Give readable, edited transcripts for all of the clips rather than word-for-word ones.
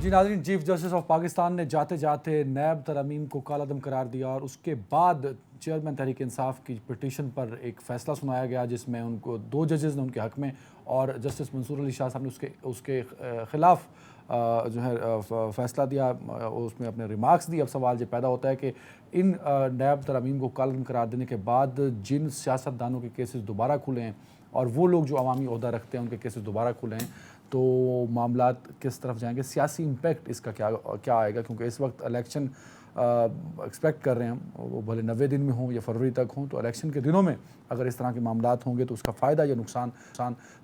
जी नाज़रीन, chief justice of Pakistan ने जाते जाते नैब तरमीम को कालादम करार दिया और उसके बाद चेयरमैन तहरीक इंसाफ की पिटीशन पर एक फ़ैसला सुनाया गया जिसमें उनको 2 जजेस ने उनके हक़ में और जस्टिस मंसूर अली शाह साहब ने उसके ख़िलाफ़ जो है फ़ैसला दिया, उसमें अपने रिमार्क्स दिए। अब सवाल ये पैदा होता है कि इन नैब तरमीम को कालादम करार देने के बाद जिन सियासतदानों के केसेस दोबारा खुले हैं और वो लोग जो अवामी ओहदा रखते हैं उनके केसेस दोबारा खुले हैं तो मामलात किस तरफ जाएंगे, सियासी इम्पैक्ट इसका क्या आएगा, क्योंकि इस वक्त इलेक्शन एक्सपेक्ट कर रहे हैं हम, वो भले 90 दिन में हों या फरवरी तक हों, तो इलेक्शन के दिनों में अगर इस तरह के मामलात होंगे तो उसका फ़ायदा या नुकसान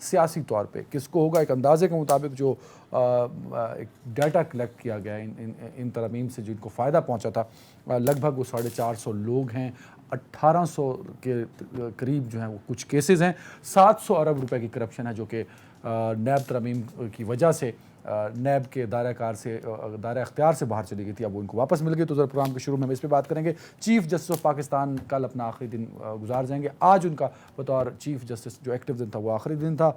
सियासी तौर पे किसको होगा। एक अंदाजे के मुताबिक जो एक डाटा कलेक्ट किया गया इन तरमीम से जिनको फ़ायदा पहुँचा था, लगभग वो 450 लोग हैं, 1800 के करीब जो हैं वो कुछ केसेस हैं, 700 अरब रुपए की करप्शन है जो कि नैब तरमीम की वजह से नैब के दायरा अख्तियार से बाहर चली गई थी, अब वो उनको वापस मिल गई। तो ज़रा प्रोग्राम के शुरू में हम इस पर बात करेंगे। चीफ जस्टिस ऑफ पाकिस्तान कल अपना आखिरी दिन गुजार जाएंगे। आज उनका बतौर चीफ जस्टिस जो एक्टिव दिन था वो आखिरी दिन था।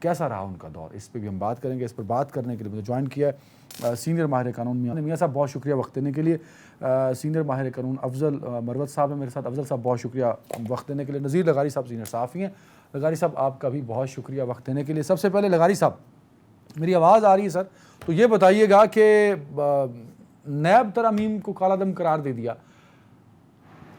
कैसा रहा उनका दौर, इस पर भी हम बात करेंगे। इस पर बात करने के लिए मुझे ज्वाइन किया है सीनियर माहिर कानून मियाँ साहब, बहुत शुक्रिया वक्त देने के लिए। सीनियर माहिर कानून अफजल मरवत साहब है मेरे साथ। अफजल साहब बहुत शुक्रिया वक्त देने के लिए। नज़ीर लगारी साहब सीनियर सहाफ़ी हैं। लगारी साहब आपका भी बहुत शुक्रिया वक्त देने के लिए। सबसे पहले लगारी साहब, मेरी आवाज़ आ रही है सर, तो ये बताइएगा कि नैब तरमीम को कालादम करार दे दिया,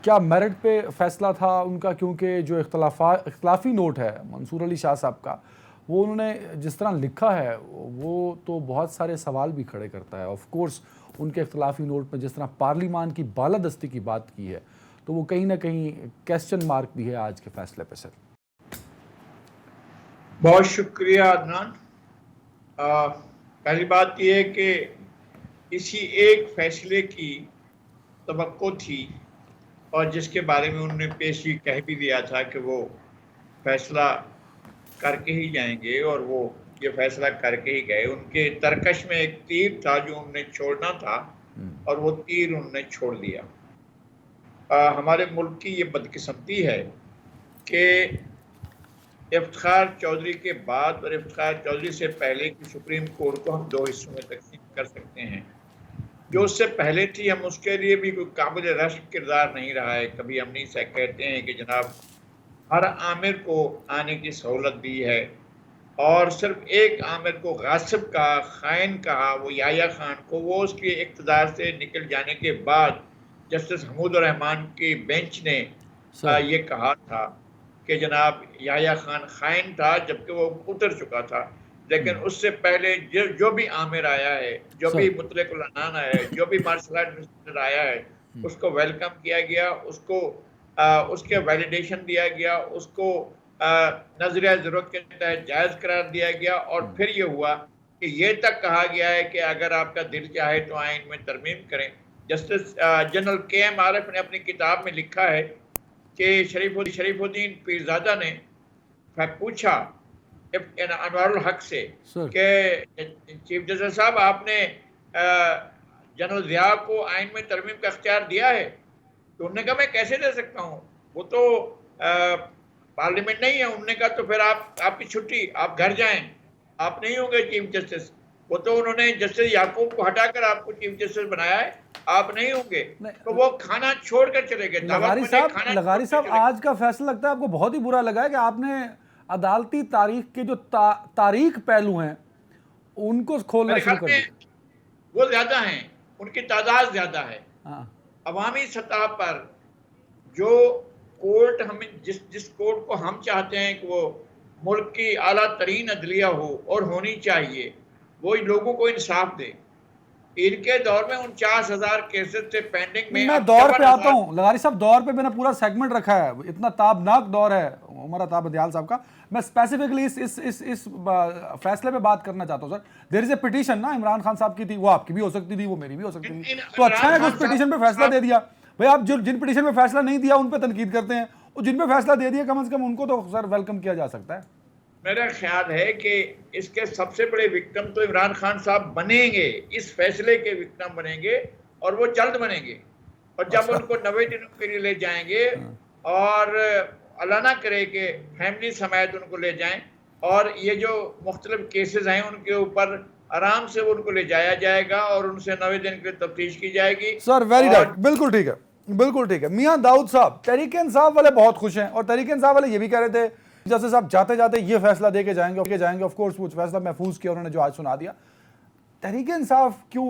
क्या मेरिट पे फैसला था उनका? क्योंकि जो इख्तलाफी नोट है मंसूर अली शाह साहब का, वो उन्होंने जिस तरह लिखा है वो तो बहुत सारे सवाल भी खड़े करता है। ऑफ कोर्स उनके इख्तलाफी नोट में जिस तरह पार्लिमान की बालादस्ती की बात की है तो वो कहीं ना कहीं क्वेश्चन मार्क भी है आज के फैसले पे। सर बहुत शुक्रिया अदनान। पहली बात यह है कि इसी एक फैसले की तवक्को थी और जिसके बारे में उन्होंने पेशी कह भी दिया था कि वो फैसला करके ही जाएंगे और वो ये फैसला करके ही गए। उनके तरकश में एक तीर था जो उन्हें छोड़ना था और वो तीर उन्होंने छोड़ दिया। हमारे मुल्क की ये बदकिस्मती है कि इफ्तिखार चौधरी के बाद और इफ्तिखार चौधरी से पहले की सुप्रीम कोर्ट को हम 2 हिस्सों में तकसीम कर सकते हैं। जो उससे पहले थी, हम उसके लिए भी कोई काबिल रश्क किरदार नहीं रहा है। कभी हम नहीं कहते हैं कि जनाब हर आमिर को आने की सहूलत दी है और सिर्फ एक आमिर को गासिब कहा, खाइन कहा, वो याया खान को। वो उसके इक़्तिदार से निकल जाने के बाद जस्टिस हमीदुर रहमान की बेंच ने ये कहा था कि जनाब याया खान खाइन था जबकि वो उतर चुका था। लेकिन उससे पहले जो भी आमिर आया है, जो भी मुतलकुल अनान आया है, जो भी मार्शल आर्ट मिनिस्टर आया है, उसको वेलकम किया गया, उसको उसके वैलिडेशन दिया गया, उसको नजरिया ज़रूरत के तहत जायज़ करार दिया गया। और फिर ये हुआ कि ये तक कहा गया है कि अगर आपका दिल चाहे तो आइन में तरमीम करें। जस्टिस जनरल KM आरिफ ने अपनी किताब में लिखा है कि शरीफुद्दीन पीरजादा ने पूछा अनवारुल हक से कि चीफ जस्टिस साहब आपने जनरल ज़िया को आइन में तरमीम का अख्तियार दिया है? तो उन्होंने कहा मैं कैसे दे सकता हूँ, वो तो पार्लियामेंट नहीं है। उन्होंने कहा तो फिर आपकी छुट्टी, आप घर जाएं, आप नहीं होंगे चीफ जस्टिस। वो तो उन्होंने जस्टिस याकूब को हटाकर आपको चीफ जस्टिस बनाया है, आप नहीं होंगे। तो वो खाना छोड़कर चले गए। लगारी साहब आज का फैसला लगता है आपको बहुत ही बुरा लगा है कि आपने अदालती तारीख के जो तारीख पहलू हैं उनको खोलना शुरू कर दिया। वो ज्यादा हैं, उनकी तादाद ज्यादा है। अवामी सतह पर जो कोर्ट हमें जिस कोर्ट को हम चाहते हैं कि वो मुल्क की आला तरीन अदलिया हो और होनी चाहिए, वो लोगों को इंसाफ दे। इनके दौर में 49,000 केसेस थे पेंडिंग में। मैं दौर पे आता हूँ लगारी साहब, दौर पे मैंने पूरा सेगमेंट रखा है, इतना ताबनाक दौर है उमर अताब बदियाल साहब का। मैं स्पेसिफिकली इस फैसले पे बात करना चाहता हूँ sir. There is a petition ना, इमरान खान साहब की थी, वो आपकी भी हो सकती थी, वो मेरी भी हो सकती थी। तो अच्छा है कि उस पिटीशन पे फैसला दे दिया। भाई आप जिन पिटीशन पे फैसला नहीं दिया उन पे तनकीद करते हैं, और जिन पे फैसला दे दिया कम से कम उनको तो सर वेलकम किया जा सकता है। मेरा ख्याल है कि इसके सबसे बड़े विक्टिम तो इमरान खान साहब बनेंगे, इस फैसले के विक्टिम बनेंगे और वो जल्द बनेंगे। और जब उनको 90 दिनों के लिए ले जाएंगे और अल्लाह ना करे कि फैमिली समेत उनको ले जाएं, और ये जो मुख्तलिफ केसेस हैं उनके ऊपर आराम से उनको ले जाया जाएगा और उनसे 90 दिन के लिए तफ्तीश की जाएगी। सर वेरी और राइट, बिल्कुल ठीक है, बिल्कुल ठीक है। मियां दाऊद साहब, तहरीक इंसाफ वाले बहुत खुश हैं और तहरीक इंसाफ वाले ये भी कह रहे थे जैसे साहब जाते जाते ये फैसला दे के जाएंगे ऑफ कोर्स वो फैसला महफूज किया उन्होंने जो आज सुना दिया। तहरीक इंसाफ क्यों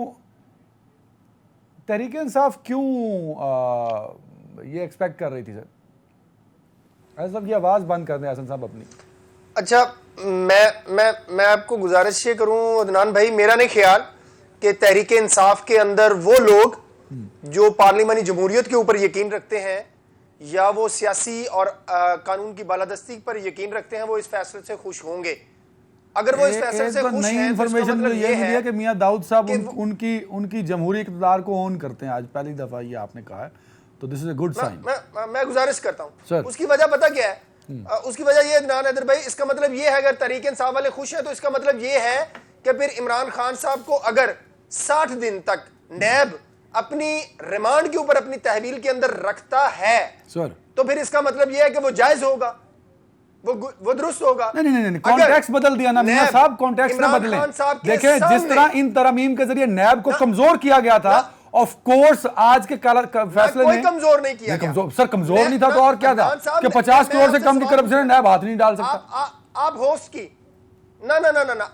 ये एक्सपेक्ट कर रही थी सर? ऐसा की आवाज बंद कर दें हसन साहब अपनी। अच्छा, मैं आपको गुजारिश ये करूं अदनान भाई, मेरा नहीं ख्याल कि तहरीक इंसाफ के अंदर वो लोग जो पार्लिमानी जमहूरियत के ऊपर यकीन रखते हैं या वो सियासी और कानून की बालादस्ती पर यकीन रखते हैं वो इस फैसले से खुश होंगे। अगर वो इस फैसले से खुश नई हैं तो इंफॉर्मेशन मतलब ये मिली है कि मियां दाऊद साहब कि उनकी जमहूरी इक़्तिदार को ओन करते हैं। आज पहली दफा ये आपने कहा है, तो this is a good sign. मैं गुजारिश करता सर। हूं, उसकी वजह पता क्या है? उसकी वजह ये अदनान हैदर भाई, इसका मतलब ये है अगर तहरीक इंसाफ वाले खुश हैं तो इसका मतलब ये है कि फिर इमरान खान साहब को अगर 60 दिन तक नैब अपनी रिमांड के ऊपर अपनी तहवील के अंदर रखता है सर, तो फिर इसका मतलब यह है कि वो जायज होगा, वो दुरुस्त होगा। नहीं, कॉन्टेक्स्ट बदल दिया ना मियां साहब, कॉन्टेक्स्ट ना बदले। देखें जिस तरह इन तरमीम के जरिए नैब को कमजोर किया गया था, ऑफ कोर्स आज के फैसले कोई कमजोर नहीं किया गया। सर कमजोर नहीं था तो और क्या था कि 50 करोड़ से कम की करप्शन नैब हाथ नहीं डाल सकता। आप होस्ट की ना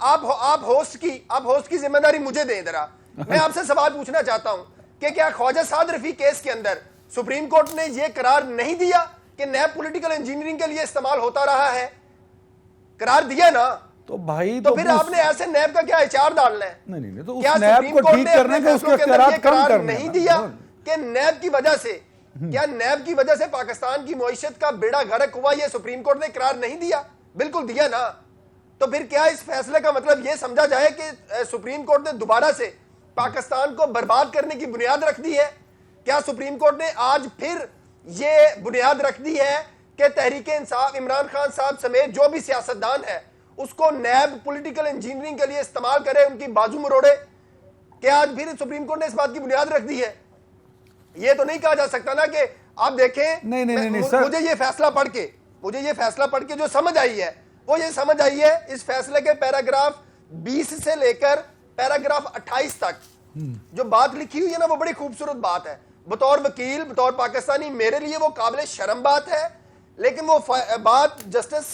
आप होस्ट की जिम्मेदारी मुझे दें जरा। मैं आपसे सवाल पूछना चाहता हूं कि क्या ख्वाजा साद रफी केस के अंदर सुप्रीम कोर्ट ने यह करार नहीं दिया कि नैब पॉलिटिकल इंजीनियरिंग के लिए इस्तेमाल होता रहा है? करार दिया ना, तो भाई तो फिर आपने ऐसे नैब का क्या एचआर डालना है? नहीं, तो क्या उस नैब को ठीक करने के उसके इख्तियारात कम करार करने नहीं दिया कि नैब की वजह से क्या नैब की वजह से पाकिस्तान की मईशत का बेड़ा गर्क हुआ? ये सुप्रीम कोर्ट ने करार नहीं दिया? बिल्कुल दिया ना। तो फिर क्या इस फैसले का मतलब यह समझा जाए कि सुप्रीम कोर्ट ने दोबारा से पाकिस्तान को बर्बाद करने की बुनियाद रख दी है? क्या सुप्रीम कोर्ट ने आज फिर यह बुनियाद रख दी है कि तहरीक इंसाफ इमरान खान साहब समेत जो भी सियासतदान है उसको नैब पॉलिटिकल इंजीनियरिंग के लिए इस्तेमाल करे, उनकी बाजू मरोड़े? क्या आज फिर सुप्रीम कोर्ट ने इस बात की बुनियाद रख दी है? यह तो नहीं कहा जा सकता ना कि आप देखें। नहीं, सर। मुझे ये फैसला पढ़ के जो समझ आई है वो ये समझ आई है इस फैसले के पैराग्राफ 20 से लेकर पैराग्राफ 28 तक जो बात लिखी हुई है ना, वो बड़ी खूबसूरत बात है। बतौर वकील, बतौर पाकिस्तानी मेरे लिए वो काबिल शर्म बात है, लेकिन वो बात जस्टिस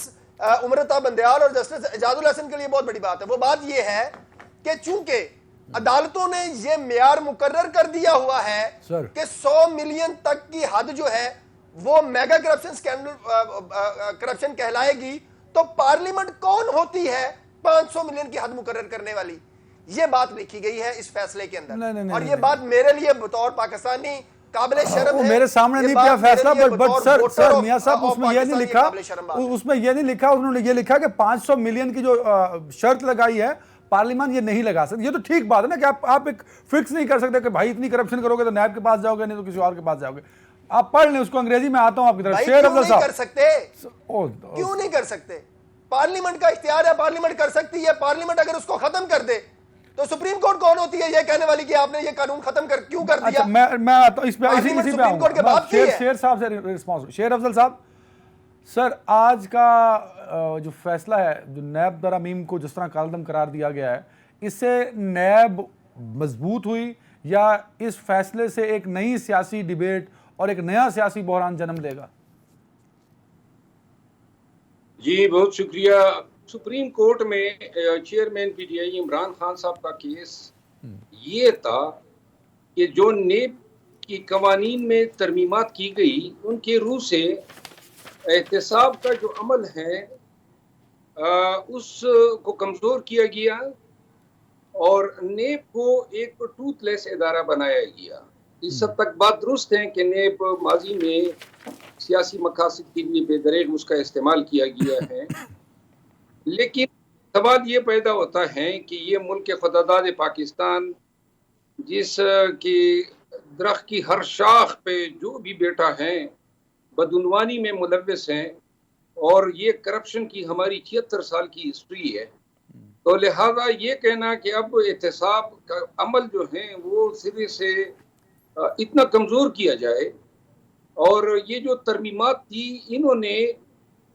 उमरता बंदयाल और जस्टिस एजाजुल हसन के लिए बहुत बड़ी बात है। वो बात ये है कि चूंकि अदालतों ने ये मेयार मुकर्रर कर दिया हुआ है कि 100 मिलियन तक की हद जो है वो मेगा करप्शन स्कैंडल करप्शन कहलाएगी, तो पार्लियामेंट कौन होती है 500 मिलियन की हद मुकर्रर करने वाली? ये बात लिखी गई है इस फैसले के अंदर। और ये बात मेरे लिए बतौर पाकिस्तानी काबिले शर्म है। मेरे सामने नहीं किया फैसला, बट सर मियां साहब उसमें ये नहीं लिखा, उन्होंने ये लिखा कि 500 मिलियन की जो शर्त लगाई है पार्लियामेंट ये नहीं लगा सकती। ये तो ठीक बात है ना कि आप एक फिक्स नहीं कर सकते कि भाई इतनी करप्शन करोगे तो नैब के पास जाओगे, नहीं तो किसी और के पास जाओगे। आप पढ़ लें उसको, अंग्रेजी में आता हूं आपकी तरफ। शेर अफजल साहब कर सकते, क्यों नहीं कर सकते? पार्लियामेंट का इख्तियार है, पार्लियामेंट कर सकती है। पार्लियामेंट अगर उसको खत्म कर दे तो सुप्रीम कोर्ट कौन होती है ये कहने वाली कि आपने ये कानून खत्म क्यों कर दिया? अच्छा, मैं आता हूं इस पे, इसी पे आऊंगा। शेर साहब से रिस्पांस। शेर अफजल साहब, सर आज का जो फैसला है, जो नैब तरमीम को जिस तरह कालदम करार दिया गया है, इससे नैब मजबूत हुई या इस फैसले से एक नई सियासी डिबेट और एक नया सियासी बहरान जन्म लेगा? जी बहुत शुक्रिया। सुप्रीम कोर्ट में चेयरमैन पीटीआई इमरान खान साहब का केस ये था कि जो नेब की कवानीन में तरमीमात की गई उनके रूह से एहतसाब का जो अमल है उसको कमज़ोर किया गया और नेब को एक टूथलेस इदारा बनाया गया। इस हद तक बात दुरुस्त है कि नेब माजी में सियासी मकासद के लिए बेदरेग उसका इस्तेमाल किया गया है, लेकिन सवाल ये पैदा होता है कि ये मुल्क खुदादाद पाकिस्तान जिस की दरख्त की हर शाख पे जो भी बैठा है बदउनवानी में मुलव्वस हैं और ये करप्शन की हमारी 76 साल की हिस्ट्री है, तो लिहाजा ये कहना कि अब एहतसाब का अमल जो है वो सिरे से इतना कमज़ोर किया जाए और ये जो तरमीमात थी इन्होंने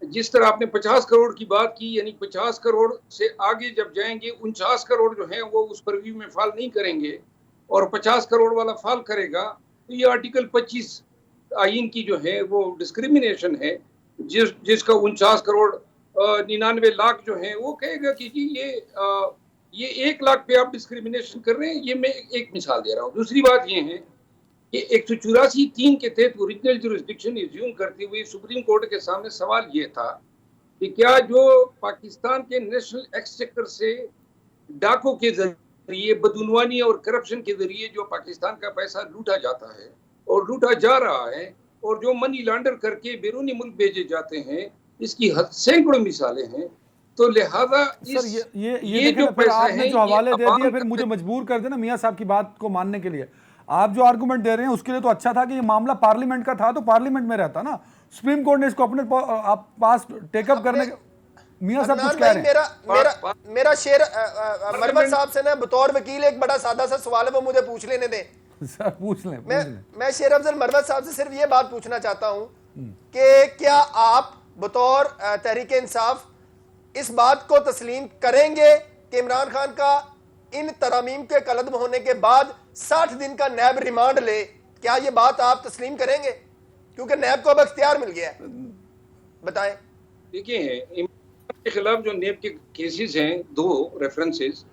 जिस तरह आपने 50 करोड़ की बात की, यानी 50 करोड़ से आगे जब जाएंगे 49 करोड़ जो है वो उस परव्यू में फाल नहीं करेंगे और 50 करोड़ वाला फाल करेगा, तो ये आर्टिकल 25 आइन की जो है वो डिस्क्रिमिनेशन है, जिसका 49 करोड़ 99 लाख जो है वो कहेगा कि जी ये 1 लाख पे आप डिस्क्रिमिनेशन कर रहे हैं। ये मैं एक मिसाल दे रहा हूँ। दूसरी बात ये है कि 184(3) के तहत ओरिजिनल जुरिस्डिक्शन एज्यूम करते हुए सुप्रीम कोर्ट के सामने सवाल ये था कि क्या जो पाकिस्तान के नेशनल एक्सचेकर से डाकों के जरिए, बदउनवानी और करप्शन के जरिए जो पाकिस्तान का पैसा लूटा जाता है और लूटा जा रहा है और जो मनी लॉन्डर करके बैरूनी मुल्क भेजे जाते हैं, इसकी सैकड़ों मिसालें हैं। तो लिहाजा सर ये जो पैसा आपने है जो हवाले दे दिए, फिर का मुझे मजबूर कर देना मियां साहब की बात को मानने के लिए। आप जो आर्गुमेंट दे रहे हैं उसके लिए तो अच्छा था कि ये मामला पार्लियामेंट का था तो पार्लियामेंट में रहता ना, सुप्रीम कोर्ट ने इसको अपने पास टेकअप करने के। मियां साहब कुछ कह रहे हैं। मेरा शेर मरमत साहब से ना बतौर वकील एक बड़ा सादा सा सवाल है, वो मुझे पूछ लेने दें। सर पूछ लें। मैं शेर अफजल मरमत साहब से सिर्फ ये बात पूछना चाहता हूं कि क्या आप बतौर तहरीक इंसाफ इस बात को तस्लीम करेंगे कि इमरान खान का इन तरामीम के कलदम होने के बाद 60 दिन का नैब रिमांड ले? क्या ये बात आप तस्लीम करेंगे? क्योंकि नैब को अब अख्तियार मिल गया है। बताएं। देखिए, इमरान के खिलाफ जो नैब के केसेस हैं, 2 रेफरेंसेस,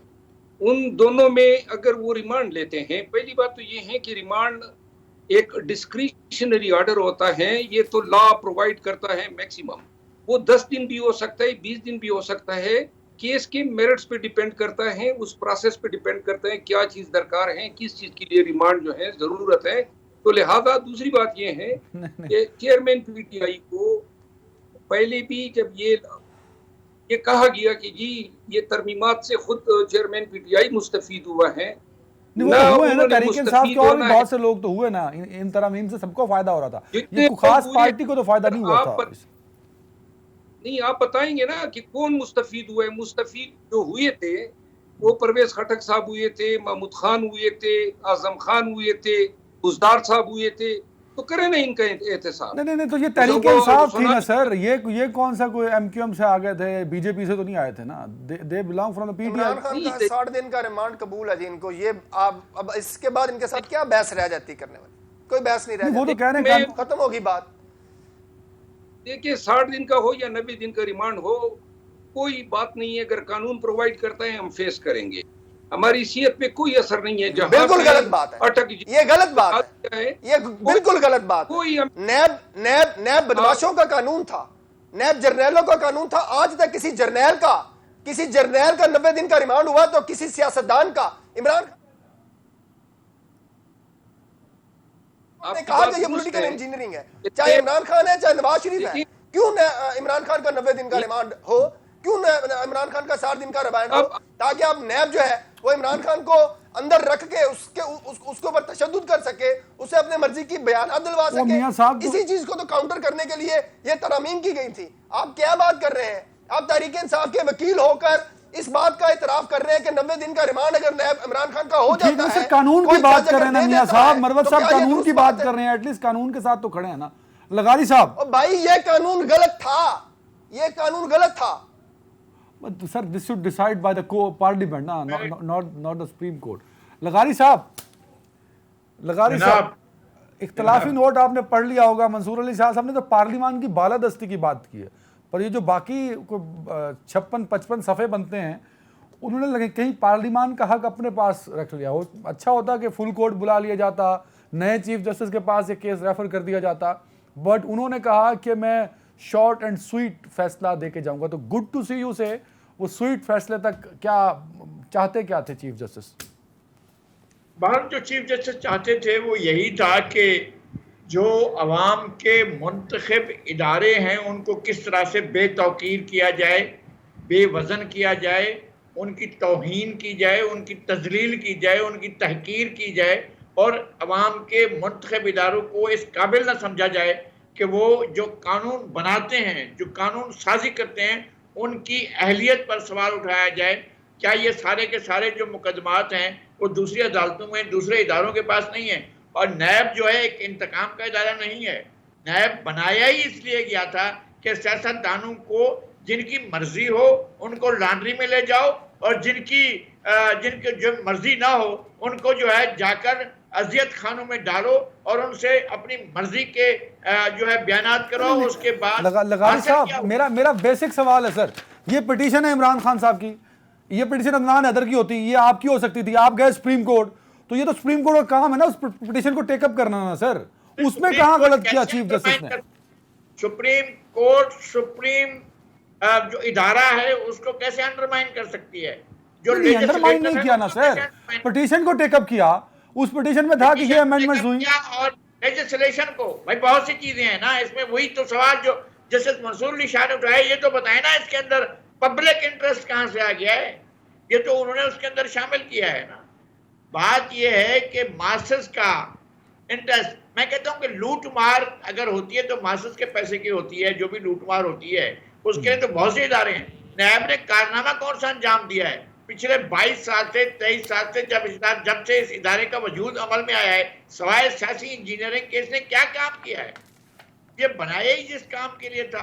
उन दोनों में अगर वो रिमांड लेते हैं, पहली बात तो ये है कि रिमांड एक डिस्क्रिशनरी ऑर्डर होता है। ये तो लॉ प्रोवाइड करता है मैक्सिमम, वो 10 दिन भी हो सकता है, 20 दिन भी हो सकता है। केस के मेरिट्स पे डिपेंड करता है, उस प्रोसेस पे डिपेंड करता है क्या चीज दरकार है, किस चीज के लिए रिमांड जो है जरूरत है। तो लिहाजा दूसरी बात ये है कि चेयरमैन पीटीआई को पहले भी जब ये कहा गया कि जी ये तरमीमात से खुद चेयरमैन पीटीआई मुस्तफीद हुआ है, तहरीक इंसाफ के और भी बहुत से लोग तो हुए ना इन तरमीम से, सबको फायदा हो रहा था, ये खास पार्टी को तो फायदा नहीं हुआ था। नहीं, आप बताएंगे ना कि कौन मुस्तफीद हुए? मुस्तफीद जो हुए थे वो परवेज खटक साहब हुए थे, महमूद खान हुए थे, आजम खान हुए थे, बुजदार साहब हुए थे। तो करें ना इनका एहतसाब। नहीं, तो ये तहरीक इंसाफ थी ना सर, ये कौन सा कोई एमक्यूएम से आ गए थे, बीजेपी से तो नहीं आए थे ना, they belong from the PTI. 60 दिन का रिमांड कबूल है जी इनको। ये आप अब इसके बाद इनके साथ क्या बहस रह जाती करने वाली? कोई बहस नहीं रह जाती, वो तो कह रहे हैं खत्म होगी बात। देखिए, 60 दिन का हो या 90 दिन का रिमांड हो, कोई बात नहीं है। अगर कानून प्रोवाइड करता है हम फेस करेंगे, हमारी सेहत पे कोई असर नहीं है। बिल्कुल गलत बात है, ये गलत बात है, ये बिल्कुल गलत बात है। नैब बदमाशों का कानून था, नैब जर्नैलों का कानून था। आज तक किसी जर्नैल का 90 दिन का रिमांड हुआ तो किसी सियासतदान का? इमरान ने कहा कि ये पॉलिटिकल इंजीनियरिंग है, चाहे इमरान खान है चाहे नवाज शरीफ है। क्यों इमरान खान का 90 दिन का रिमांड हो? क्यों इमरान खान का 60 दिन का रिमांड हो? ताकि आप नैब जो है वो इमरान खान को अंदर रख के उसके ऊपर तशद्दुद कर सके, उसे अपने मर्जी की बयानात दिलवा सके। इसी चीज को तो काउंटर करने के लिए ये तरामीम की गई थी। आप क्या बात कर रहे हैं? आप तहरीक इंसाफ के वकील होकर इस बात का इतराफ कर रहे हैं कि 90 दिन का रिमांड अगर नैब इमरान खान का हो जाता है। कानून की बात कर रहे हैं ना मियां साहब, मरवत साहब कानून की बात कर रहे हैं, एटलीस्ट कानून के साथ तो खड़े हैं ना लगारी साहब। भाई ये कानून गलत था, ये कानून गलत था। Sir this should decide by the parliament ना, नॉट द सुप्रीम कोर्ट। लगारी साहब इख्तलाफी नोट आपने पढ़ लिया होगा, मंसूर अली शाह साहब ने तो पार्लियामान की बालादस्ती की बात की है, पर ये जो बाकी 56-55 सफ़े बनते हैं उन्होंने लगे कहीं पार्लियामान का हक अपने पास रख लिया हो। अच्छा होता कि फुल कोर्ट बुला लिया जाता, नए चीफ जस्टिस के पास ये केस रेफर कर दिया जाता, बट उन्होंने कहा कि मैं शॉर्ट एंड स्वीट फैसला दे के जाऊंगा। तो गुड टू सी यू से वो स्वीट फैसले तक क्या चाहते क्या थे चीफ जस्टिस? बाहर जो चीफ जस्टिस चाहते थे वो यही था कि जो अवाम के मुंतखब इदारे हैं उनको किस तरह से बेतौकीर किया जाए, बेवजन किया जाए, उनकी तौहीन की जाए, उनकी तजलील की जाए, उनकी तहकीर की जाए और अवाम के मुंतखब इदारों को इस काबिल न समझा जाए कि वो जो कानून बनाते हैं, जो कानून साजी करते हैं, उनकी अहलियत पर सवाल उठाया जाए। क्या ये सारे के सारे जो मुकदमात हैं वो दूसरी अदालतों में, दूसरे इदारों के पास नहीं है? और नैब जो है एक इंतकाम का इदारा नहीं है। नैब बनाया ही इसलिए गया था कि सियासतदानों को जिनकी मर्जी हो उनको लॉन्ड्री में ले जाओ, और जिनकी जो मर्जी ना हो उनको जो है जाकर अजियत खानों में डालो और उनसे अपनी मर्जी के जो है बयानात करो। उसके बाद लगारी साहब, मेरा बेसिक सवाल है सर, ये पिटीशन है इमरान खान साहब की, ये पिटीशन अदनान हैदर की होती, ये आपकी हो सकती थी, आप गए सुप्रीम कोर्ट, तो ये तो सुप्रीम कोर्ट का काम है ना उस पिटीशन को टेकअप करना ना सर, उसमें कहां गलत किया चीफ जस्टिस ने? सुप्रीम कोर्ट जो इदारा है उसको कैसे अंडरमाइन कर सकती है? जो अंडरमाइन नहीं किया ना सर, पिटीशन को टेकअप किया, उस पिटीशन में था कि ये अमेंडमेंट्स हुई और लेजिस्लेशन को, भाई बहुत सी चीजें हैं ना इसमें। वही तो सवाल जो जस्टिस मंसूर अली शाह ने उठाया, ये तो बताए ना इसके अंदर पब्लिक इंटरेस्ट कहां से आ गया है, ये तो उन्होंने उसके अंदर शामिल किया है ना। बात ये है कि मास्टर्स का इंटरेस्ट, मैं कहता हूं कि लूट मार अगर होती है तो मास्टर्स के पैसे की होती है, जो भी लूट मार होती है उसके लिए तो बहुत से इदारे हैं। नैब ने कारनामा कौन सा अंजाम दिया है पिछले 22 साल से 23 साल से, जब से इस इदारे का वजूद अमल में आया है, सवाए सियासी इंजीनियरिंग के इसने क्या काम किया है? ये बनाया ही जिस काम के लिए था,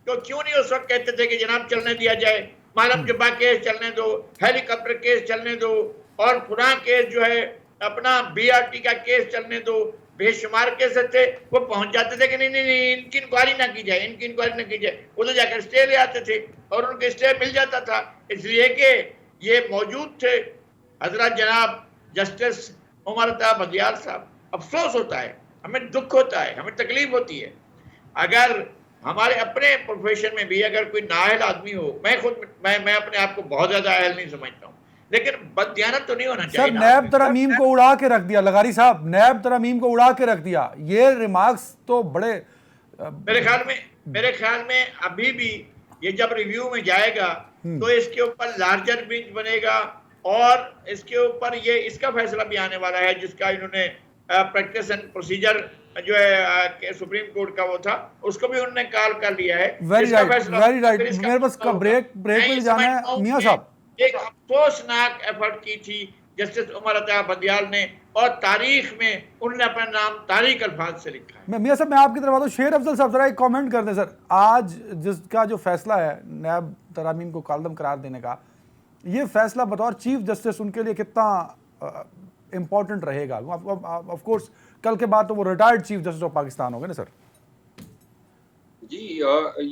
तो क्यों नहीं उस वक्त कहते थे कि जनाब चलने दिया जाए, मालम जब्बा केस चलने दो, हेलीकॉप्टर केस चलने दो, और पुराना केस जो है अपना बीआरटी का केस चलने दो, बेशुमार केस थे, वो पहुंच जाते थे कि नहीं नहीं नहीं इनकी इंक्वायरी ना की जाए, इनकी इंक्वायरी ना की जाए, उधर जाकर स्टे ले आते थे और उनको स्टे मिल जाता था, इसलिए कि ये मौजूद थे हजरत जनाब जस्टिस उमर अता बंदियाल साहब। अफसोस होता है, हमें दुख होता है, हमें तकलीफ होती है, अगर हमारे अपने प्रोफेशन में भी अगर कोई नाअहल आदमी हो, मैं अपने आप को बहुत ज्यादा अहल नहीं समझता हूँ, लेकिन बददियानत तो नहीं होना चाहिए। सर नैब तरमीम को उड़ा के रख दिया, लगारी साहब नैब तरमीम को उड़ा के रख दिया, ये रिमार्क्स तो बड़े मेरे ख्याल में अभी भी ये जब रिव्यू में जाएगा तो इसके ऊपर लार्जर बेंच बनेगा और इसके ऊपर ये इसका फैसला भी आने वाला है, जिसका इन्होंने प्रैक्टिस एंड प्रोसीजर जो है सुप्रीम कोर्ट का वो था, उसको भी उन्होंने कॉल कर लिया है। Very right. मेरे पास ब्रेक में जाना है मियां साहब। एक अफसोसनाक एफर्ट की थी जस्टिस उमर अता बंदियाल ने, और तारीख में उन्होंने अपना नाम तारीख अल्फाज से लिखा है। मियां साहब मैं आपकी तरफ आता हूं, शेर अफजल साहब जरा एक कमेंट कर दें सर, आज जिसका जो फैसला है नैब तरामीम को कालदम करार देने का, ये फैसला बतौर चीफ जस्टिस उनके लिए कितना इंपॉर्टेंट रहेगा? ऑफ कोर्स कल के बाद तो वो retired chief justice of Pakistan हो गए ना सर। जी,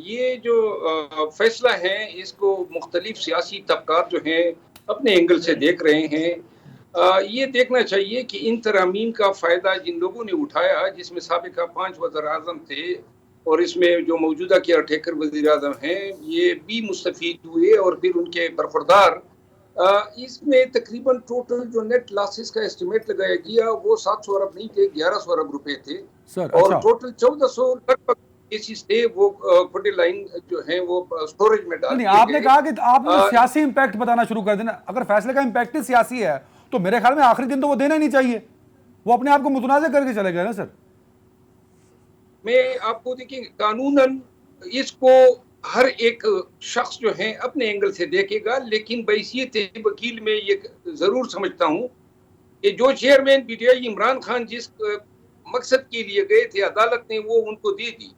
ये जो फैसला है इसको मुख्तलिफ सियासी तबकात जो हैं अपने एंगल से देख रहे हैं। ये देखना चाहिए कि इन तरामीम का फ़ायदा जिन लोगों ने उठाया, जिसमें साबिका 5 वज़ीर-ए-आज़म थे और इसमें जो मौजूदा केयर टेकर वज़ीर-ए-आज़म हैं, ये भी मुस्तफ़ीद हुए और फिर उनके बरखुरदार, इसमें तकरीबन टोटल जो नेट लॉसेस का एस्टिमेट लगाया गया वो 700 अरब नहीं थे, 1100 अरब रुपए थे सर, और अच्छा। टोटल 1400 लगभग केसेस थे वो फुटे लाइन जो है वो स्टोरेज में डाल। नहीं, आपने कहा कि आपने सियासी इंपैक्ट बताना शुरू कर देना, अगर फैसले का इंपैक्ट ही सियासी है तो मेरे ख्याल में आखिरी दिन तो वो देना ही नहीं चाहिए, वो अपने आप को मुतनाज़ करके चले गए ना सर। मैं आपको देखिए कानूनन इसको हर एक शख्स जो है अपने एंगल से देखेगा, लेकिन बैसियत वकील में ये जरूर समझता हूँ कि जो चेयरमैन पीटीआई इमरान खान जिस मकसद के लिए गए थे, अदालत ने वो उनको दे दी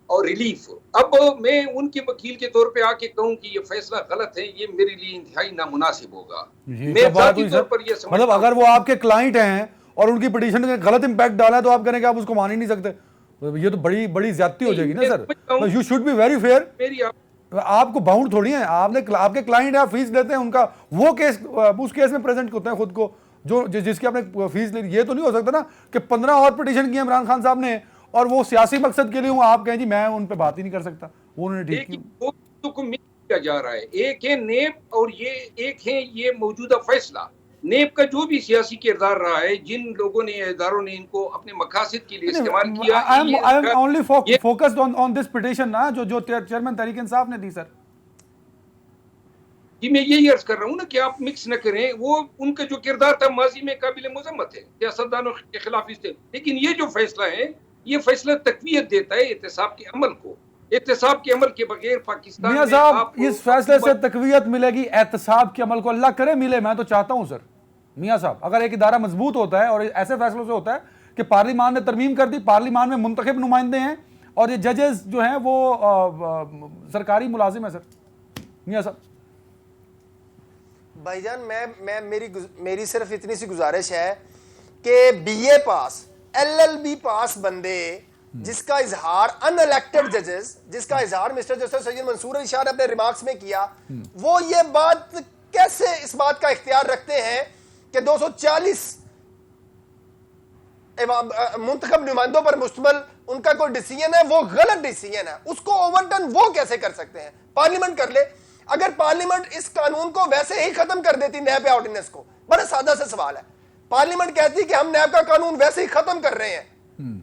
और रिलीफ। अब मैं उनके वकील के तौर पे आके कहूं कि ये फैसला गलत है, ये मेरे लिए इंतहाई नामुनासिब होगा। मैं जाती तौर पर ये मतलब अगर वो आपके क्लाइंट हैं और उनकी पिटीशन ने गलत इंपैक्ट डाला है तो आप कहेंगे आप उसको मान ही नहीं सकते, ये तो बड़ी ज्यादती हो जाएगी ना sir. You should be very fair. मेरी आपको बाउंड थोड़ी है, आपके क्लाइंट है, फीस लेते हैं उनका, वो केस उस केस में प्रेजेंट होते हैं खुद को जो जिसकी आपने फीस ली। ये तो नहीं हो सकता ना कि 15 और पिटीशन की इमरान खान साहब ने और वो सियासी मकसद के लिए हूँ, आप कहें जी मैं उन पे बात ही नहीं कर सकता। वो उन्होंने ठीक किया जा रहा है, एक है नेब और ये एक है ये मौजूदा फैसला। नेब का जो भी सियासी किरदार रहा है, जिन लोगों ने इदारों ने इनको अपने मकासद के लिए इस्तेमाल किया, I am only focused on this petition ना जो चेयरमैन तहरीक इंसाफ ने दी सर। जी मैं यही अर्ज कर रहा हूँ ना कि आप मिक्स न करें। वो उनका जो किरदार था माजी में काबिल मुजम्मत है, सियासतदानों के खिलाफ थे, लेकिन ये जो फैसला है ये फैसला तकवीयत देता है एहतसाब के अमल को। एहतसाब के अमल के बगैर पाकिस्तान मियां साहब इस फैसले से तकवीयत मिलेगी एहतसाब के अमल को, अल्लाह करे मिले, मैं तो चाहता हूं सर। मियां साहब अगर एक इदारा मजबूत होता है और ऐसे फैसलों से होता है कि पार्लिमान ने तरमीम कर दी, पार्लिमान में मुंतखब नुमाइंदे हैं, और ये जजेस जो हैं वो सरकारी मुलाजिम है सर, मियां साहब। भाईजान मैं मेरी सिर्फ इतनी सी गुजारिश है कि बीए पास एलएलबी पास बंदे जिसका इजहार अनइलेक्टेड जजेस, जिसका इजहार मिस्टर जस्टिस सैयद मंसूर अली शाह ने अपने रिमार्क्स में किया, वो ये बात कैसे इस बात का इख्तियार रखते हैं कि 240 मुंतखब नुमाइंदों पर मुश्तमिल उनका कोई डिसीजन है, वो गलत डिसीजन है, उसको ओवरटर्न वो कैसे कर सकते हैं? पार्लियामेंट कर ले। अगर पार्लियामेंट इस कानून को वैसे ही खत्म कर देती, नैब ऑर्डिनेंस को, बड़ा सादा सा सवाल है, पार्लियामेंट कहती कि हम नैब का कानून वैसे ही खत्म कर रहे हैं,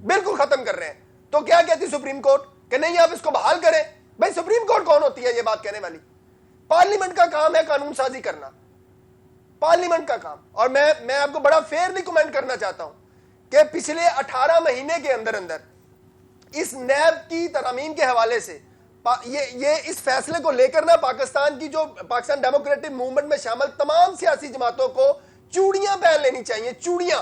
बिल्कुल खत्म कर रहे हैं, तो क्या कहती सुप्रीम कोर्ट कि नहीं आप इसको बहाल करें? भाई सुप्रीम कोर्ट कौन होती है ये बात कहने वाली? पार्लियामेंट का काम है कानून साजी करना, पार्लियामेंट का काम। और मैं आपको बड़ा फेयरली कमेंट करना चाहता हूं कि पिछले 18 महीने के अंदर अंदर इस नैब की तरमीम के हवाले से ये इस फैसले को लेकर ना पाकिस्तान की जो पाकिस्तान डेमोक्रेटिक मूवमेंट में शामिल तमाम सियासी जमातों को चूड़ियां पहन लेनी चाहिए, चूड़ियां,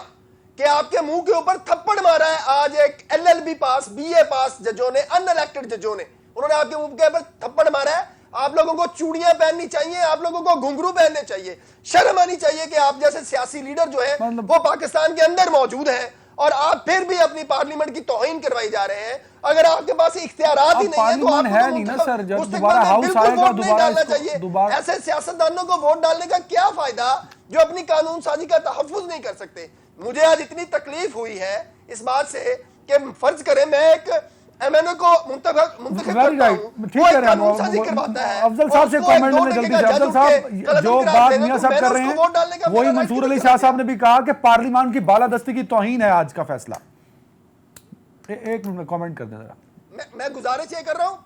कि आपके मुंह के ऊपर थप्पड़ मारा है आज एक एलएलबी पास, बीए पास जजों ने, अनइलेक्टेड जजों ने, उन्होंने आपके मुंह के ऊपर थप्पड़ मारा है। आप लोगों को चूड़ियां पहननी चाहिए, आप लोगों को घुंघरू पहनने चाहिए, शर्म आनी चाहिए कि आप जैसे सियासी लीडर जो है वो पाकिस्तान के अंदर मौजूद हैं और आप फिर भी अपनी पार्लियामेंट की तौहीन करवाई जा रहे हैं। अगर आपके पास इख्तियारात ही नहीं है तो आपको है नहीं ना सर, जब दोबारा हाउस आएगा डालना चाहिए। ऐसे सियासतदानों को वोट डालने का क्या फायदा जो अपनी कानून साजी का तहफ्फुज नहीं कर सकते? मुझे आज इतनी तकलीफ हुई है इस बात से कि फर्ज करें मैं एक एमएनओ को मुंतखब करता हूं, ठीक है, कानून साजी करवाता है। अफजल साहब से कमेंट लेने जल्दी से। अफजल साहब, जो बात मियां साहब कर रहे हैं वही मंसूर अली शाह साहब ने भी कहा कि पार्लियामेंट की बालादस्ती की तौहीन है आज का फैसला। एक मिनट में कमेंट कर दें जरा। मैं गुजारिश ये कर रहा हूं,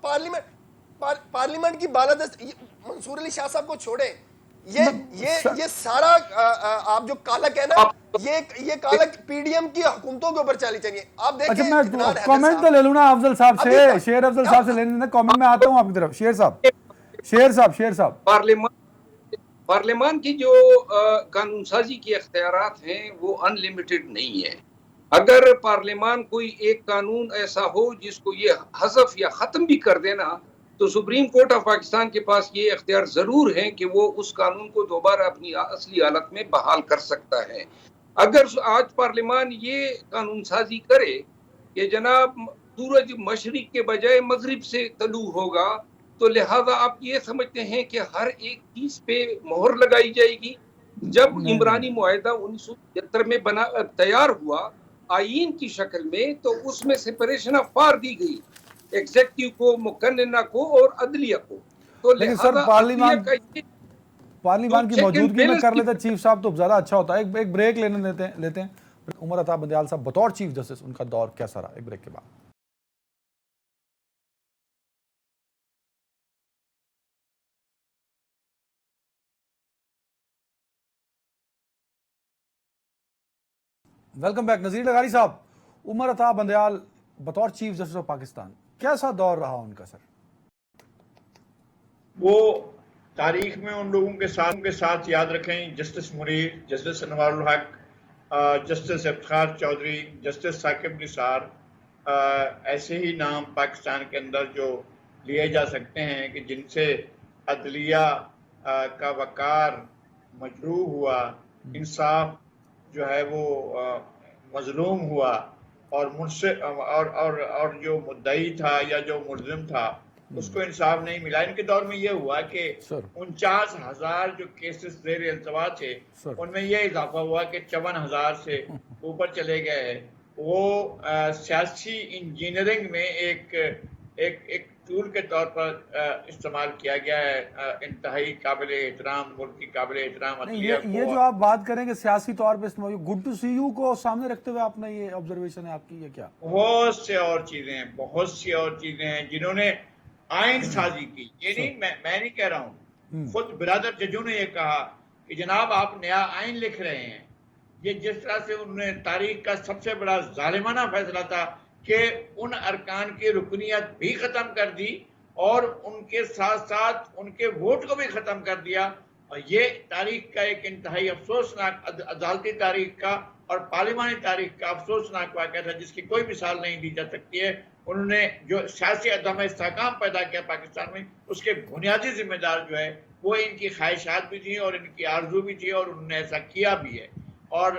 पार्लियामेंट की बालादस्ती, मंसूर अली शाह साहब को छोड़े, ये सारा आप जो कालक है ना, ये कालक पीडीएम की हुकूमतों के ऊपर चली चाहिए। आप देखिए, अच्छा मैं कमेंट तो ले लूं ना अफजल साहब से, शेर अफजल साहब से लेने दें, कमेंट में आता हूं आपकी तरफ। शेर साहब पार्लियामान की जो कानून साजी के इख्तियारात हैं वो अनलिमिटेड नहीं है। अगर पार्लियामान कोई एक कानून ऐसा हो जिसको ये हज़फ या खत्म भी कर देना, तो सुप्रीम कोर्ट ऑफ पाकिस्तान के पास ये इख्तियार जरूर है कि वो उस कानून को दोबारा अपनी असली हालत में बहाल कर सकता है। अगर आज पार्लियामान ये कानून साजी करे कि जनाब सूरज मशरिक के बजाय मगरिब से तलू होगा, तो लिहाजा आप ये समझते हैं कि हर एक चीज पे मोहर लगाई जाएगी। जब इमरानी मुआहिदा 1975 में बना तैयार हुआ आईन की शक्ल में, तो उसमें सेपरेशन ऑफ पावर दी गई, एग्जेक्टिव को, मुकन्नना को और अदलिया को। तो लेकिन सर पार्लियामान की मौजूदगी में कर लेते चीफ साहब तो ज्यादा अच्छा होता है। एक ब्रेक लेते हैं। उमर अता बंदियाल साहब बतौर चीफ जस्टिस उनका दौर कैसा रहा, एक ब्रेक के बाद। Welcome back. नज़ीर लगारी साहब, उमर अता बंदियाल बतौर चीफ जस्टिस ऑफ पाकिस्तान, कैसा दौर रहा उनका सर? वो तारीख में उन लोगों के साथ याद रखें, जस्टिस मुनीर, जस्टिस अनवारुल हक, जस्टिस इफ्तिखार चौधरी, जस्टिस साकिब निसार, ऐसे ही नाम पाकिस्तान के अंदर जो लिए जा सकते हैं कि जिनसे अदलिया का वकार मजरूह हुआ, इंसाफ जो है वो मजलूम हुआ, और मुझसे और जो मुद्दई था या जो मुल्जिम था उसको इंसाफ नहीं मिला। इनके दौर में ये हुआ कि 49,000 जो केसेस ज़ेर इल्तवा थे उनमें ये इजाफा हुआ कि 54,000 से ऊपर चले गए। वो सियासी इंजीनियरिंग में एक टूल के तौर पर इस्तेमाल किया गया है। इंतहाई काबिल एहतराम, मुल्क की काबिल एहतराम। ये जो आप बात करेंगे सियासी तौर पे इस्तेमाल, गुड टू सी यू को सामने रखते हुए आपने ये ऑब्जर्वेशन है आपकी, ये क्या? बहुत सी और चीजें हैं जिन्होंने आइन साजी की। ये नहीं, मैं नहीं कह रहा हूँ, खुद बिरादर जजों ने ये कहा कि जनाब आप नया आइन लिख रहे हैं। ये जिस तरह से उन्होंने तारीख का सबसे बड़ा जालिमाना फैसला था कि उन अरकान की रुकनियत भी खत्म कर दी और उनके साथ साथ उनके वोट को भी खत्म कर दिया। और ये तारीख का एक इंतहाई अफसोसनाक अदालती तारीख का और पार्लिमानी तारीख का अफसोसनाक वाक़या था जिसकी कोई मिसाल नहीं दी जा सकती है। उन्होंने जो सियासी अदम इस्तेहकाम पैदा किया पाकिस्तान में, उसके बुनियादी जिम्मेदार जो है वो इनकी ख्वाहिशात भी थी और इनकी आरजू भी थी और उन्होंने ऐसा किया भी है। और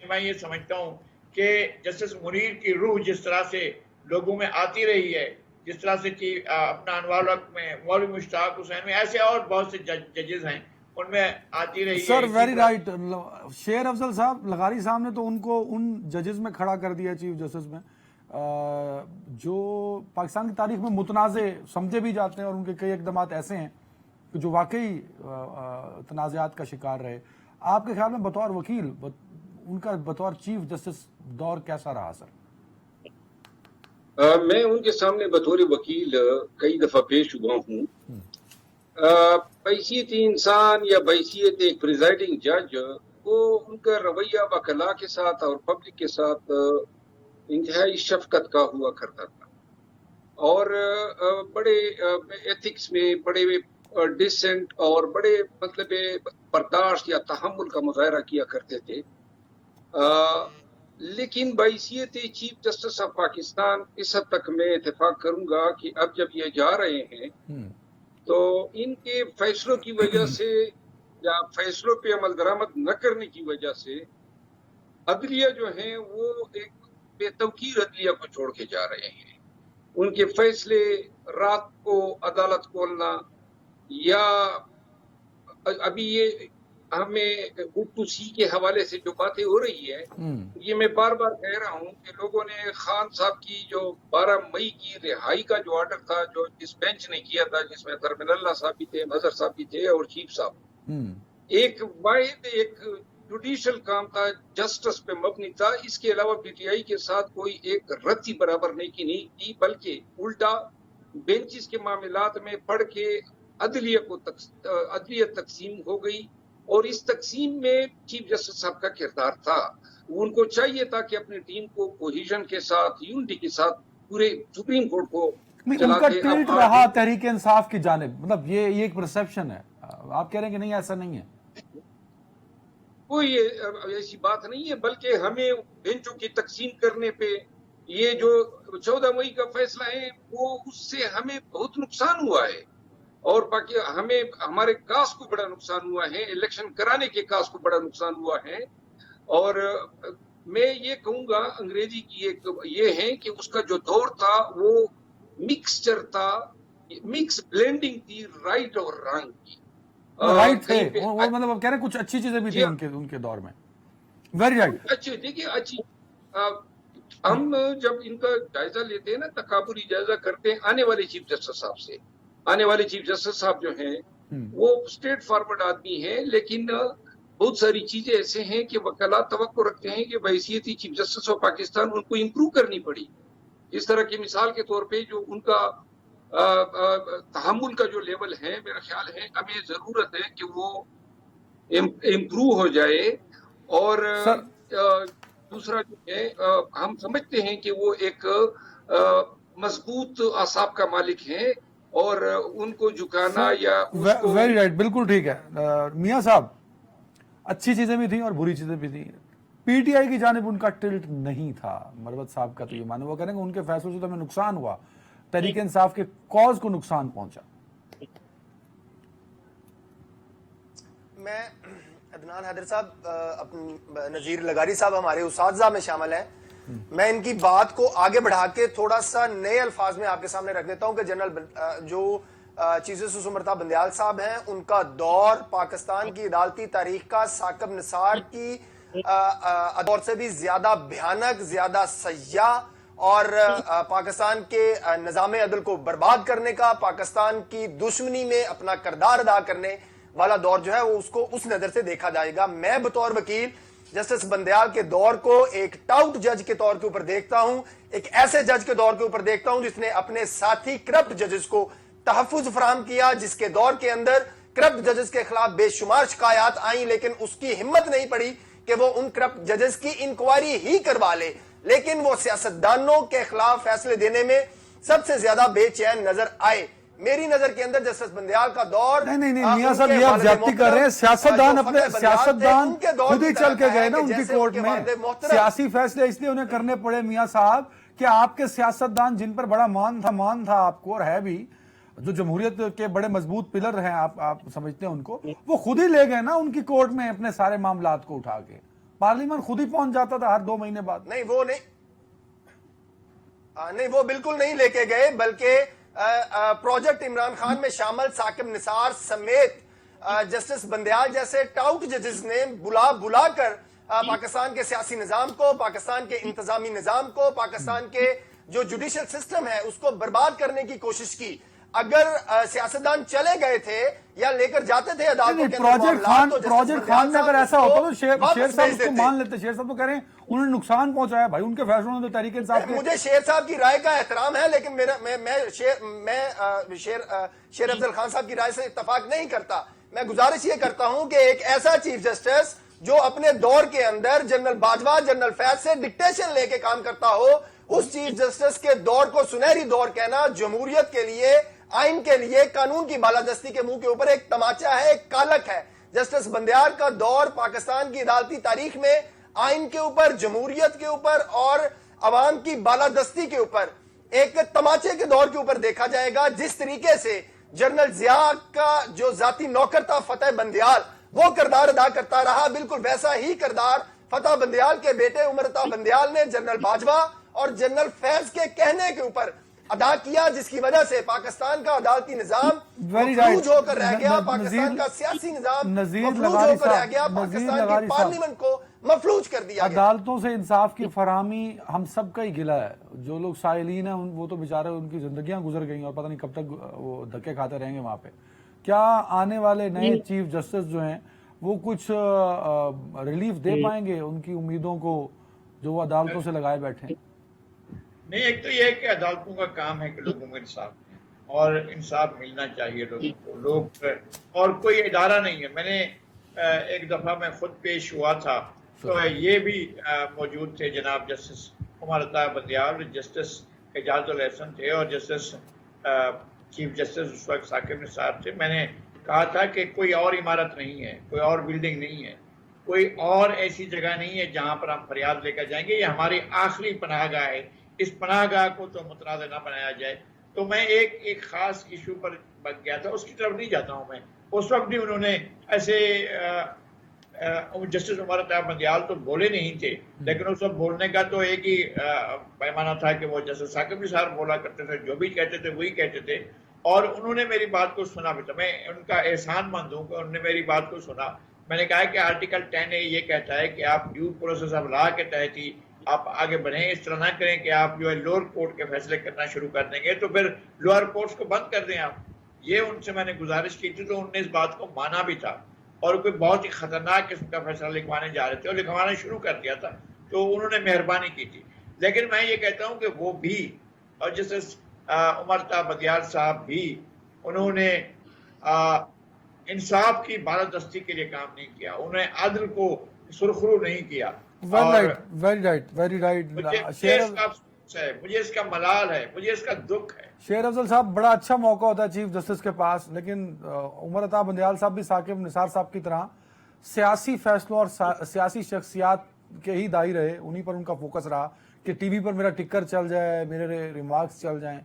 मैं ये समझता हूँ कि जस्टिस मुनीर की रूह जिस तरह से लोगों में आती रही है, जिस तरह से कि अपना अनवार हक में, मौलवी मुश्ताक हुसैन में, ऐसे और बहुत से जजेस हैं उनमें आती रही है। सर वेरी राइट, शेर अफजल साहब लगारी साहब ने तो उनको उन जजेस में खड़ा कर दिया चीफ जस्टिस में जो पाकिस्तान की तारीख में मुतनाज़े समझे भी जाते हैं और उनके कई इकदाम ऐसे हैं कि जो वाकई तनाज़ात का शिकार रहे। आपके ख्याल में बतौर वकील उनका बतौर चीफ जस्टिस दौर कैसा रहा सर? मैं उनके सामने बतौर वकील कई दफा पेश हुआ हूँ। बैसियत इंसान या बैसियत एक प्रिजाइडिंग जज वो उनका रवैया वकला के साथ और पब्लिक के साथ इंतहाई शफकत का हुआ करता था और बड़े एथिक्स में बड़े डिसेंट और बड़े मतलब बर्दाश्त या तहम्मुल का मुजाहरा किया करते थे। लेकिन बैसियत चीफ जस्टिस ऑफ पाकिस्तान इस हद तक मैं इत्तेफाक करूंगा कि अब जब ये जा रहे हैं तो इनके फैसलों की वजह से या फैसलों पे अमल दरामद न करने की वजह से अदलिया जो है वो एक बेतौकीर अदलिया को छोड़ के जा रहे हैं। उनके फैसले रात को अदालत खोलना या अभी ये हमें UTC के हवाले से जो बातें हो रही है ये मैं बार बार कह रहा हूँ कि लोगों ने खान साहब की जो 12 मई की रिहाई का जो ऑर्डर था जो जिस बेंच ने किया था जिसमें तरमिनल्ला साहब भी थे, नजर साहब भी थे और चीफ साहब, एक वाहिद एक जुडिशल काम था, जस्टिस पे मबनी था। इसके अलावा PTI के साथ कोई एक रत्ती बराबर नहीं की बल्कि उल्टा बेंचिस के मामलात में पढ़ के अदलियत तकसीम हो गई और इस तकसीम में चीफ जस्टिस साहब का किरदार था। उनको चाहिए था कि अपनी टीम को कोहिजन के साथ, यूनिटी के साथ पूरे सुप्रीम कोर्ट को उनका टिल्ट रहा तहरीक इंसाफ की जानिब, मतलब ये एक परसेप्शन है। आप कह रहे हैं कि नहीं ऐसा नहीं है? कोई ऐसी बात नहीं है, बल्कि हमें बेंचों की तकसीम करने पे ये जो 14 मई का फैसला है वो उससे हमें बहुत नुकसान हुआ है और बाकी हमें हमारे कास्ट को बड़ा नुकसान हुआ है, इलेक्शन कराने के कास्ट को बड़ा नुकसान हुआ है। और मैं ये कहूंगा अंग्रेजी की एक ये है कि उसका जो दौर था वो मिक्सचर था, मिक्स ब्लेंडिंग थी राइट और रॉन्ग की। राइट थे वो मतलब आप कह रहे हैं कुछ अच्छी चीजें भी थी उनके दौर में। Very right. अच्छी देखिए अच्छी हम जब इनका जायजा लेते हैं ना, तकाबुरी जायजा करते हैं आने वाले चीफ जस्टिस साहब से। आने वाले चीफ जस्टिस साहब जो हैं वो स्ट्रेट फॉरवर्ड आदमी है, लेकिन बहुत सारी चीजें ऐसे हैं कि वकला तवक्को रखते हैं कि बैसियती चीफ जस्टिस ऑफ पाकिस्तान उनको इम्प्रूव करनी पड़ी। इस तरह की मिसाल के तौर पे जो उनका तहम्मुल का जो लेवल है, मेरा ख्याल है हमें जरूरत है कि वो इम्प्रूव हो जाए। और दूसरा जो है हम समझते हैं कि वो एक मजबूत आसाब का मालिक है और उनको झुकाना या वेरी राइट, बिल्कुल ठीक है मियां साहब। अच्छी चीजें भी थी और बुरी चीजें भी थी। PTI की जानिब उनका टिल्ट नहीं था। मरवत साहब का तो ये मानो, वो कह रहे हैं उनके फैसलों से तो हमें नुकसान हुआ, तहरीक इंसाफ के कॉज को नुकसान पहुंचा। मैं अदनान हैदर साहब, नजीर लगारी साहब हमारे उस्ताद में शामिल हैं। मैं इनकी बात को आगे बढ़ा के थोड़ा सा नए अल्फाज में आपके सामने रख देता हूं कि जनरल जो चीफ जस्टिस उमरता बंदयाल साहब हैं, उनका दौर पाकिस्तान की अदालती तारीख का साकिब निसार की दौर से भी ज्यादा भयानक, ज्यादा सयाह और पाकिस्तान के निजाम अदल को बर्बाद करने का, पाकिस्तान की दुश्मनी में अपना किरदार अदा करने वाला दौर जो है वो उसको उस नजर से देखा जाएगा। मैं बतौर वकील जस्टिस बंदयाल के दौर को एक टाउट जज के तौर के ऊपर देखता हूं, एक ऐसे जज के दौर के ऊपर देखता हूं जिसने अपने साथी करप्ट जजेस को तहफ्फुज फराहम किया, जिसके दौर के अंदर करप्ट जजेस के खिलाफ बेशुमार शिकायत आई, लेकिन उसकी हिम्मत नहीं पड़ी कि वो उन करप्ट जजेस की इंक्वायरी ही करवा ले। लेकिन वो सियासतदानों के खिलाफ फैसले देने में सबसे ज्यादा बेचैन नजर आए। मेरी नजर के अंदर जस्टिस बंदयाल का दौर नहीं मियां साहब, ये आप ज्यादती कर रहे हैं। सियासतदान अपने सियासतदान खुद ही चल के गए ना उनकी कोर्ट में। सियासी फैसले इसलिए उन्हें करने पड़े मियां साहब कि आपके सियासतदान जिन पर बड़ा मान था आपको, और है भी, जो जमहूरियत के बड़े मजबूत पिलर हैं, आप समझते हैं उनको, वो खुद ही ले गए ना उनकी कोर्ट में अपने सारे मामलात को उठा के। पार्लियामेंट खुद ही पहुंच जाता था हर 2 महीने बाद। नहीं वो बिल्कुल नहीं लेके गए, बल्कि प्रोजेक्ट इमरान खान में शामिल साकिब निसार समेत जस्टिस बंदयाल जैसे टाउट जजेस ने बुला कर पाकिस्तान के सियासी निजाम को, पाकिस्तान के इंतजामी निजाम को, पाकिस्तान के जो जुडिशियल सिस्टम है उसको बर्बाद करने की कोशिश की। अगर सियासतदान चले गए थे या लेकर जाते थे अदालतों के अंदर, प्रोजेक्ट खान में अगर ऐसा होता तो शेर साहब उसको मान लेते। शेर साहब तो कह रहे हैं उन्होंने नुकसान पहुंचाया भाई, उनके फैसलों ने तो तहरीक इंसाफ के। मुझे शेर साहब की राय का एहतराम है, लेकिन मैं शेर अफजल खान साहब की राय से इत्तेफाक नहीं करता। मैं गुजारिश ये करता हूं कि एक ऐसा चीफ जस्टिस जो अपने दौर के अंदर जनरल बाजवा, जनरल फैज से डिक्टेशन लेके काम करता हो, उस चीफ जस्टिस के दौर को सुनहरी दौर कहना जमहूरियत के लिए, आइन के लिए, कानून की बालादस्ती के मुंह के ऊपर एक तमाचा है, एक कालक है। जस्टिस बंदयाल का दौर पाकिस्तान की अदालती तारीख में आइन के ऊपर, जमहूरियत के ऊपर और अवाम की बालादस्ती के ऊपर एक तमाचे के दौर के ऊपर देखा जाएगा। जिस तरीके से जनरल जिया का जो जाती नौकर था फतेह बंदयाल, वो किरदार अदा करता रहा, बिल्कुल वैसा ही किरदार फतेह बंदयाल के बेटे उमर अता बंदयाल ने जनरल बाजवा और जनरल फैज के कहने के ऊपर अदा किया, जिसकी वजह से पाकिस्तान का अदालती निजाम मफलूज होकर रह गया, पाकिस्तान का सियासी निजाम मफलूज होकर रह गया, पाकिस्तान की पार्लियामेंट को मफलूज कर दिया गया। अदालतों से इंसाफ की फराहमी हम सब का ही गिला है। जो लोग साइलीन हैं वो तो बेचारे, उनकी जिंदगियां गुजर गई और पता नहीं कब तक वो धक्के खाते रहेंगे वहां पे। क्या आने वाले नए चीफ जस्टिस जो हैं वो कुछ रिलीफ दे पाएंगे उनकी उम्मीदों को जो वो अदालतों से लगाए बैठे हैं? नहीं, एक तो यह है कि अदालतों का काम है कि लोगों को इंसाफ दें और इंसाफ मिलना चाहिए लोगों को। लोग और कोई इदारा नहीं है। मैंने एक दफा मैं खुद पेश हुआ था तो ये भी मौजूद थे जनाब जस्टिस उमर अता बंदयाल, जस्टिस एजाजुल एहसन थे और जस्टिस चीफ जस्टिस उस वक्त साकिब निसार थे। मैंने कहा था कि कोई और इमारत नहीं है, कोई और बिल्डिंग नहीं है, कोई और ऐसी जगह नहीं है जहां पर हम फरियाद लेकर जाएंगे। ये हमारी आखिरी पनाहगाह है, इस पनाहगाह को तो मुतनाज़ ना बनाया जाए। तो मैं एक खास इशू पर बच गया था, उसकी तरफ नहीं जाता हूं मैं। उस वक्त भी उन्होंने ऐसे जस्टिस उमर अता बंदयाल तो बोले नहीं थे, लेकिन उस वक्त बोलने का तो एक ही पैमाना था कि वो जस्टिस साकिब निसार बोला करते थे, जो भी कहते थे वही कहते थे। और उन्होंने मेरी बात को सुना भी था, मैं उनका एहसानमंद हूँ कि उन्होंने मेरी बात को सुना। मैंने कहा कि आर्टिकल 10A ये कहता है कि आप ड्यू प्रोसेस ऑफ लॉ के तहत ही आप आगे बढ़ें। इस तरह ना करें कि आप जो है लोअर कोर्ट के फैसले करना शुरू कर देंगे तो फिर लोअर कोर्ट्स को बंद कर दें आप। ये उनसे मैंने गुजारिश की थी, तो उन्होंने इस बात को माना भी था और कोई बहुत ही खतरनाक किस्म का फैसला लिखवाने जा रहे थे और लिखवाना शुरू कर दिया था, तो उन्होंने मेहरबानी की थी। लेकिन मैं ये कहता हूँ कि वो भी और जस्टिस उमर अता बंदयाल साहब भी, उन्होंने इंसाफ की बालादस्ती के लिए काम नहीं किया, उन्होंने अदल को सुरखरू नहीं किया। Very right. मुझे इसका मलाल है, मुझे इसका दुख है। शेर अफजल साहब, बड़ा अच्छा मौका होता है चीफ जस्टिस के पास, लेकिन उमर अता बंदयाल साहब भी साकिब निसार साहब की तरह सियासी फैसलों और सियासी शख्सियात के ही दाई रहे, उन्हीं पर उनका फोकस रहा कि टीवी पर मेरा टिक्कर चल जाए, मेरे रिमार्क्स चल जाएं।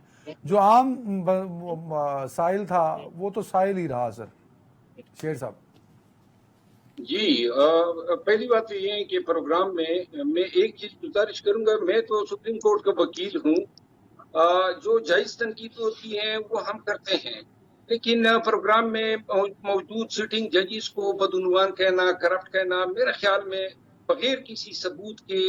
जो आम साइल था वो तो साइल ही रहा। सर शेर साहब जी, पहली बात तो ये है कि प्रोग्राम में मैं एक चीज गुजारिश करूंगा। मैं तो सुप्रीम कोर्ट का वकील हूँ, जो जायज तनकीद होती है वो हम करते हैं, लेकिन प्रोग्राम में मौजूद सिटिंग जजेस को बदउनवान कहना, करप्ट कहना, मेरे ख्याल में बगैर किसी सबूत के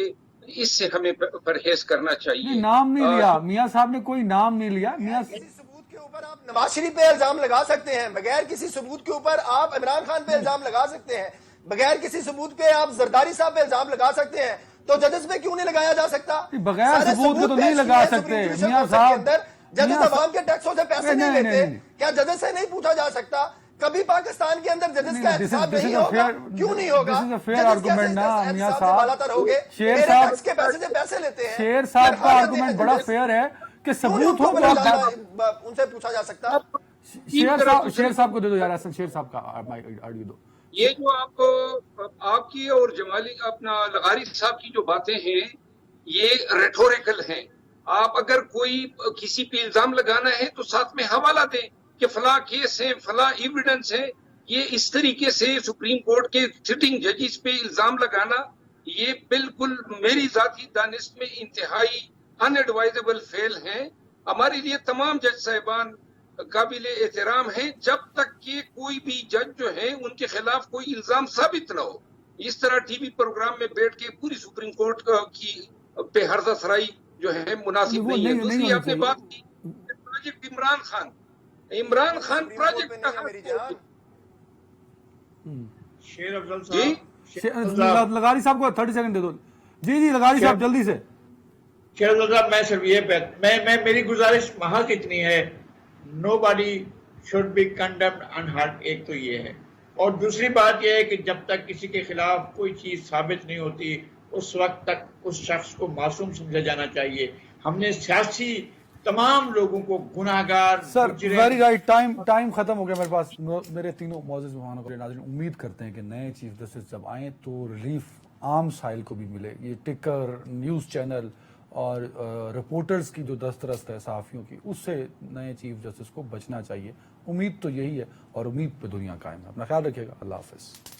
इससे हमें परहेज करना चाहिए। नाम नहीं लिया मियां साहब ने, कोई नाम नहीं लिया। मियां किसी सबूत के ऊपर आप नवाज शरीफ पे इल्जाम लगा सकते हैं, बगैर किसी सबूत के ऊपर आप इमरान खान पे इल्जाम लगा सकते हैं, बगैर किसी सबूत के आप जरदारी साहब पे इल्जाम लगा सकते हैं, तो जजेस पे क्यों नहीं लगाया जा सकता? बगैर सबूत के तो नहीं लगा सकते मियां साहब। जजेस अवाम के टैक्सों से पैसे नहीं लेते, क्या जजेस से नहीं पूछा जा सकता? कभी पाकिस्तान के अंदर जजेस का एहतसाब नहीं होगा? क्यों नहीं होगा? फेयर आर्गुमेंट ना मियां साहब। शेर साहब के पैसे से पैसे लेते हैं। शेर साहब का आर्गुमेंट बड़ा फेयर है कि क्यों नहीं सबूत हो उनको तो आप पहचाना, उनसे पूछा जा सकता? शेर साहब को दे दो यार, एहसन शेर साहब का ऑडियो दो। ये जो आपकी और जमाली अपना लगारी साहब की जो बातें हैं ये रेटोरिकल हैं। आप अगर कोई किसी पे इल्जाम लगाना है तो साथ में हवाला दें कि फला केस है, फला एविडेंस है। ये इस तरीके से सुप्रीम कोर्ट के सिटिंग जजिस पे इल्जाम लगाना ये बिल्कुल मेरी जाती दानिश में इंतहाई अनएडवाइजेबल फेल है। हमारे लिए तमाम जज साहिबान काबिल एहतराम है जब तक कि कोई भी जज जो है उनके खिलाफ कोई इल्जाम साबित ना हो। इस तरह टीवी प्रोग्राम में बैठ के पूरी सुप्रीम कोर्ट की पे हर्जा सराई जो है मुनासिब नहीं है। दूसरी आपने बात की प्रोजेक्ट इमरान खान प्रोजेक्ट कहा शेर अफजल जी साहब, लगारी साहब को 30 सेकंड दे दो। जी जी लगारी साहब जल्दी से। शेर अफजल साहब, मैं सिर्फ ये मैं मेरी गुजारिश महज इतनी है, nobody should be condemned unheard. एक तो ये है, और दूसरी बात यह है कि जब तक किसी के खिलाफ कोई चीज साबित नहीं होती उस वक्त तक उस शख्स को मासूम समझा जाना चाहिए। हमने सियासी तमाम लोगों को गुनाहगार सर वेरी राइट, टाइम खत्म हो गया मेरे पास। मेरे तीनों मौजूद मेहमानों को नाज़रीन उम्मीद करते हैं कि नए चीफ जस्टिस जब आए तो रिलीफ आम साहिल को भी मिले। ये टिकर न्यूज़ चैनल और रिपोर्टर्स की जो दस्तरस्त है सहाफ़ियों की, उससे नए चीफ जस्टिस को बचना चाहिए। उम्मीद तो यही है और उम्मीद पे दुनिया कायम है। अपना ख्याल रखिएगा। अल्लाह हाफ़िज़।